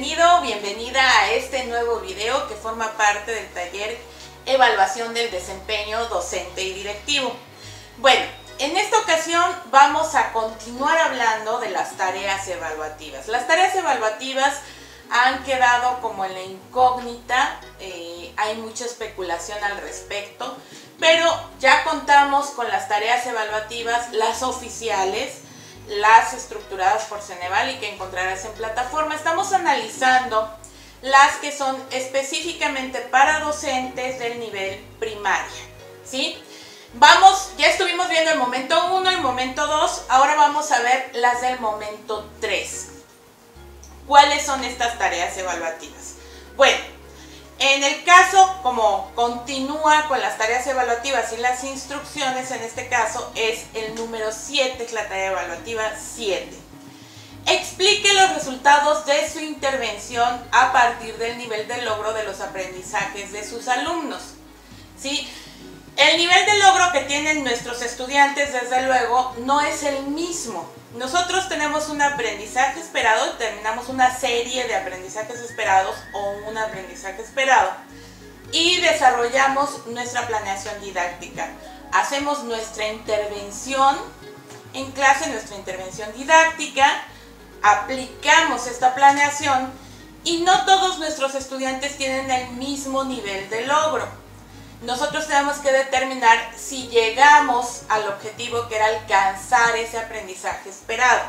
bienvenido, bienvenida a este nuevo video que forma parte del taller Evaluación del Desempeño Docente y Directivo. Bueno, en esta ocasión vamos a continuar hablando de las tareas evaluativas. Las tareas evaluativas han quedado como en la incógnita, hay mucha especulación al respecto, pero ya contamos con las tareas evaluativas, las oficiales, las estructuradas por Ceneval y que encontrarás en plataforma. Estamos analizando las que son específicamente para docentes del nivel primaria, ¿sí? Ya estuvimos viendo el momento 1 y el momento 2, ahora vamos a ver las del momento 3. ¿Cuáles son estas tareas evaluativas? Bueno, en el caso, como continúa con las tareas evaluativas y las instrucciones, en este caso es el número 7, es la tarea evaluativa 7. Explique los resultados de su intervención a partir del nivel de logro de los aprendizajes de sus alumnos, ¿sí? El nivel de logro que tienen nuestros estudiantes, desde luego, no es el mismo. Nosotros tenemos un aprendizaje esperado, terminamos una serie de aprendizajes esperados o un aprendizaje esperado y desarrollamos nuestra planeación didáctica. Hacemos nuestra intervención en clase, nuestra intervención didáctica, aplicamos esta planeación y no todos nuestros estudiantes tienen el mismo nivel de logro. Nosotros tenemos que determinar si llegamos al objetivo que era alcanzar ese aprendizaje esperado.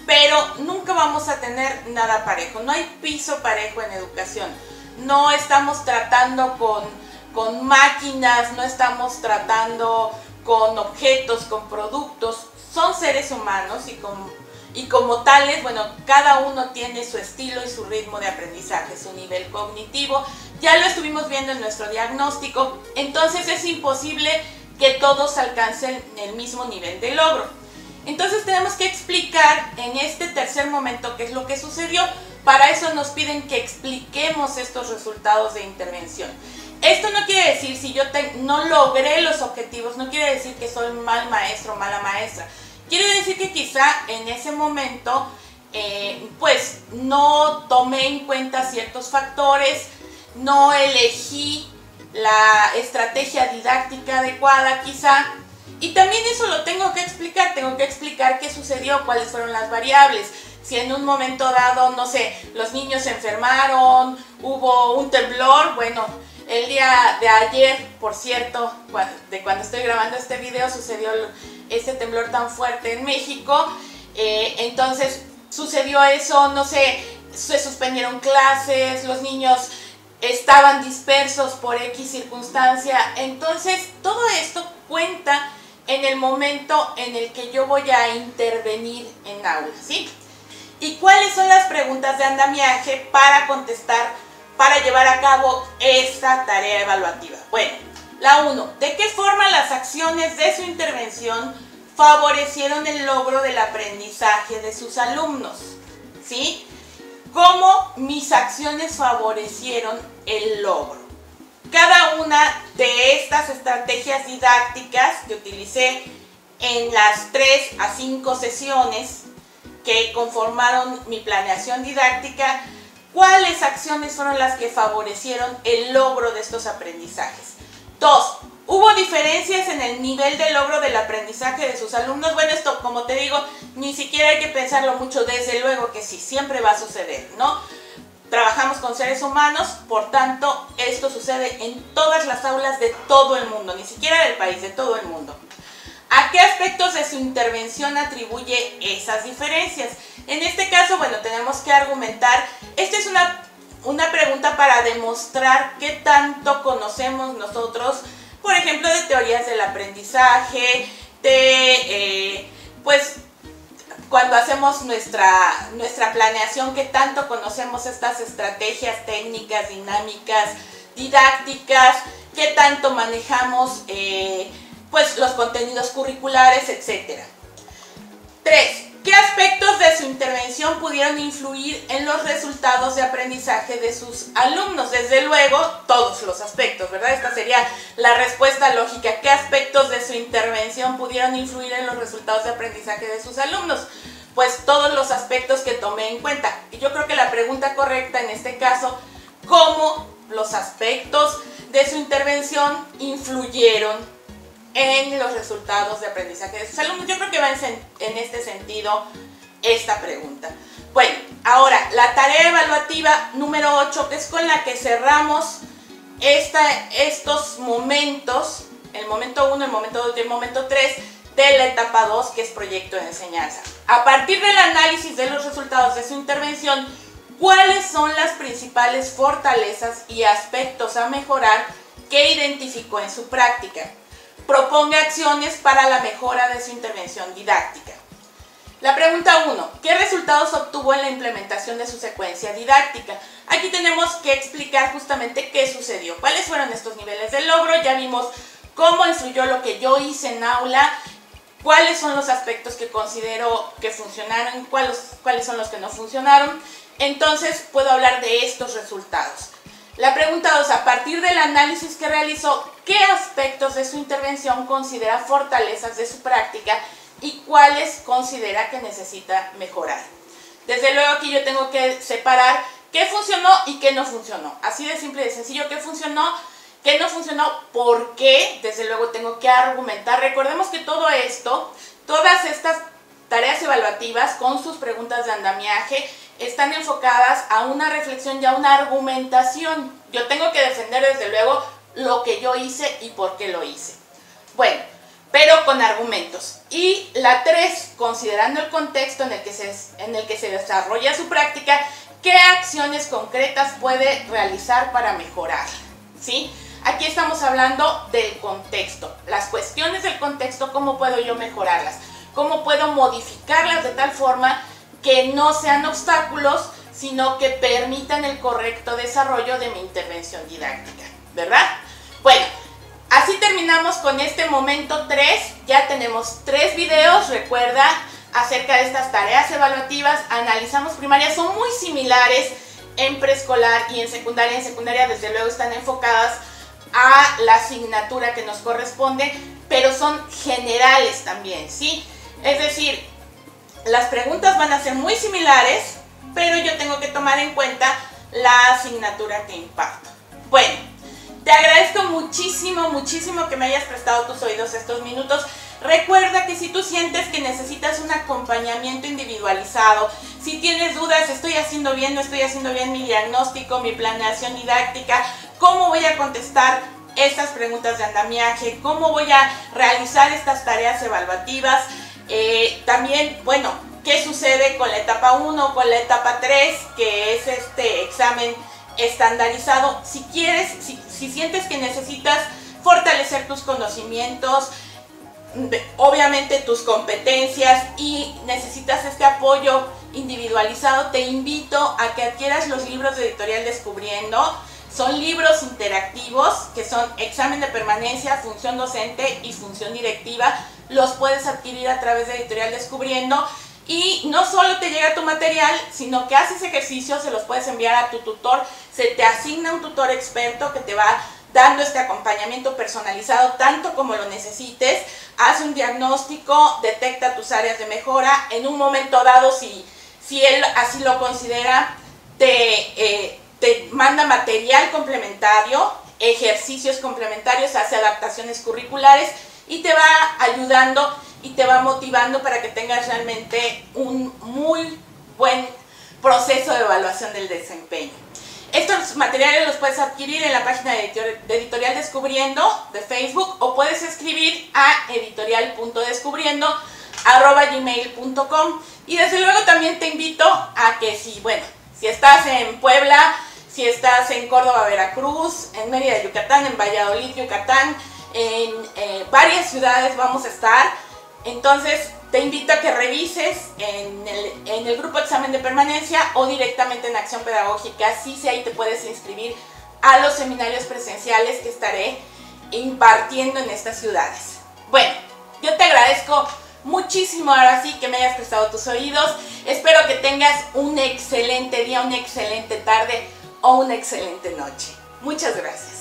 Pero nunca vamos a tener nada parejo, no hay piso parejo en educación. No estamos tratando con máquinas, no estamos tratando con objetos, con productos. Son seres humanos y como tales, bueno, cada uno tiene su estilo y su ritmo de aprendizaje, su nivel cognitivo. Ya lo estuvimos viendo en nuestro diagnóstico, entonces es imposible que todos alcancen el mismo nivel de logro. Entonces tenemos que explicar en este tercer momento qué es lo que sucedió. Para eso nos piden que expliquemos estos resultados de intervención. Esto no quiere decir, si yo no logré los objetivos, no quiere decir que soy mal maestro o mala maestra. Quiere decir que quizá en ese momento pues no tomé en cuenta ciertos factores, no elegí la estrategia didáctica adecuada quizá, y también eso lo tengo que explicar qué sucedió, cuáles fueron las variables. Si en un momento dado, no sé, los niños se enfermaron, hubo un temblor, bueno, el día de ayer, por cierto, cuando estoy grabando este video, sucedió este temblor tan fuerte en México, entonces sucedió eso, no sé, se suspendieron clases, los niños estaban dispersos por X circunstancia. Entonces todo esto cuenta en el momento en el que yo voy a intervenir en aula, ¿sí? ¿Y cuáles son las preguntas de andamiaje para contestar, para llevar a cabo esta tarea evaluativa? Bueno, la 1, ¿de qué forma las acciones de su intervención favorecieron el logro del aprendizaje de sus alumnos? ¿Sí? ¿Cómo mis acciones favorecieron el logro? Cada una de estas estrategias didácticas que utilicé en las 3 a 5 sesiones que conformaron mi planeación didáctica, ¿cuáles acciones fueron las que favorecieron el logro de estos aprendizajes? 2. ¿Hubo diferencias en el nivel de logro del aprendizaje de sus alumnos? Bueno, esto, como te digo, ni siquiera hay que pensarlo mucho, desde luego que sí, siempre va a suceder, ¿no? Trabajamos con seres humanos, por tanto, esto sucede en todas las aulas de todo el mundo, ni siquiera del país, de todo el mundo. ¿A qué aspectos de su intervención atribuye esas diferencias? En este caso, bueno, tenemos que argumentar, esta es una pregunta para demostrar qué tanto conocemos nosotros, por ejemplo, de teorías del aprendizaje, pues cuando hacemos nuestra planeación, qué tanto conocemos estas estrategias técnicas, dinámicas, didácticas, qué tanto manejamos pues los contenidos curriculares, etc. 3. ¿Qué aspectos de su intervención pudieron influir en los resultados de aprendizaje de sus alumnos? Desde luego, todos los aspectos, ¿verdad? Esta sería la respuesta lógica. ¿Qué aspectos de su intervención pudieron influir en los resultados de aprendizaje de sus alumnos? pues todos los aspectos que tomé en cuenta. Y yo creo que la pregunta correcta en este caso, ¿cómo los aspectos de su intervención influyeron en los resultados de aprendizaje de sus alumnos? Yo creo que va en este sentido esta pregunta. Bueno, ahora la tarea evaluativa número 8, que es con la que cerramos estos momentos, el momento 1, el momento 2 y el momento 3 de la etapa 2, que es proyecto de enseñanza. A partir del análisis de los resultados de su intervención, ¿cuáles son las principales fortalezas y aspectos a mejorar que identificó en su práctica? Proponga acciones para la mejora de su intervención didáctica. La pregunta 1. ¿Qué resultados obtuvo en la implementación de su secuencia didáctica? Aquí tenemos que explicar justamente qué sucedió. ¿Cuáles fueron estos niveles de logro? Ya vimos cómo influyó lo que yo hice en aula, cuáles son los aspectos que considero que funcionaron, cuáles son los que no funcionaron. Entonces puedo hablar de estos resultados. La pregunta 2. A partir del análisis que realizó, ¿qué aspectos de su intervención considera fortalezas de su práctica y cuáles considera que necesita mejorar? Desde luego aquí yo tengo que separar qué funcionó y qué no funcionó. Así de simple y de sencillo, qué funcionó, qué no funcionó, por qué, desde luego tengo que argumentar. Recordemos que todo esto, todas estas tareas evaluativas con sus preguntas de andamiaje están enfocadas a una reflexión y a una argumentación. Yo tengo que defender desde luego lo que yo hice y por qué lo hice. Bueno, pero con argumentos. Y la 3, considerando el contexto en el que se desarrolla su práctica, ¿qué acciones concretas puede realizar para mejorar? ¿Sí? Aquí estamos hablando del contexto, las cuestiones del contexto, ¿cómo puedo yo mejorarlas? ¿Cómo puedo modificarlas de tal forma que no sean obstáculos, sino que permitan el correcto desarrollo de mi intervención didáctica? ¿Verdad? Bueno, así terminamos con este momento 3. Ya tenemos 3 videos, recuerda, acerca de estas tareas evaluativas. Analizamos primaria, son muy similares en preescolar y en secundaria. En secundaria desde luego están enfocadas a la asignatura que nos corresponde, pero son generales también, ¿sí? Es decir, las preguntas van a ser muy similares, pero yo tengo que tomar en cuenta la asignatura que imparto. Bueno, te agradezco muchísimo, muchísimo que me hayas prestado tus oídos estos minutos. Recuerda que si tú sientes que necesitas un acompañamiento individualizado, si tienes dudas, estoy haciendo bien, no estoy haciendo bien mi diagnóstico, mi planeación didáctica, cómo voy a contestar estas preguntas de andamiaje, cómo voy a realizar estas tareas evaluativas, también, bueno, qué sucede con la etapa 1, con la etapa 3, que es este examen estandarizado. Si quieres, si sientes que necesitas fortalecer tus conocimientos, obviamente tus competencias, y necesitas este apoyo individualizado, te invito a que adquieras los libros de Editorial Descubriendo. Son libros interactivos que son examen de permanencia, función docente y función directiva. Los puedes adquirir a través de Editorial Descubriendo y no solo te llega tu material, sino que haces ejercicios, se los puedes enviar a tu tutor, se te asigna un tutor experto que te va dando este acompañamiento personalizado tanto como lo necesites, hace un diagnóstico, detecta tus áreas de mejora, en un momento dado, si él así lo considera, te manda material complementario, ejercicios complementarios, hace adaptaciones curriculares y te va ayudando y te va motivando para que tengas realmente un muy buen proceso de evaluación del desempeño. Estos materiales los puedes adquirir en la página de Editorial Descubriendo de Facebook, o puedes escribir a editorial.descubriendo@gmail.com. Y desde luego también te invito a que si estás en Puebla, si estás en Córdoba, Veracruz, en Mérida, Yucatán, en Valladolid, Yucatán, en varias ciudades vamos a estar. Entonces te invito a que revises en el grupo examen de permanencia o directamente en Acción Pedagógica. Sí, ahí te puedes inscribir a los seminarios presenciales que estaré impartiendo en estas ciudades. Bueno, yo te agradezco muchísimo ahora sí que me hayas prestado tus oídos. Espero que tengas un excelente día, una excelente tarde o una excelente noche. Muchas gracias.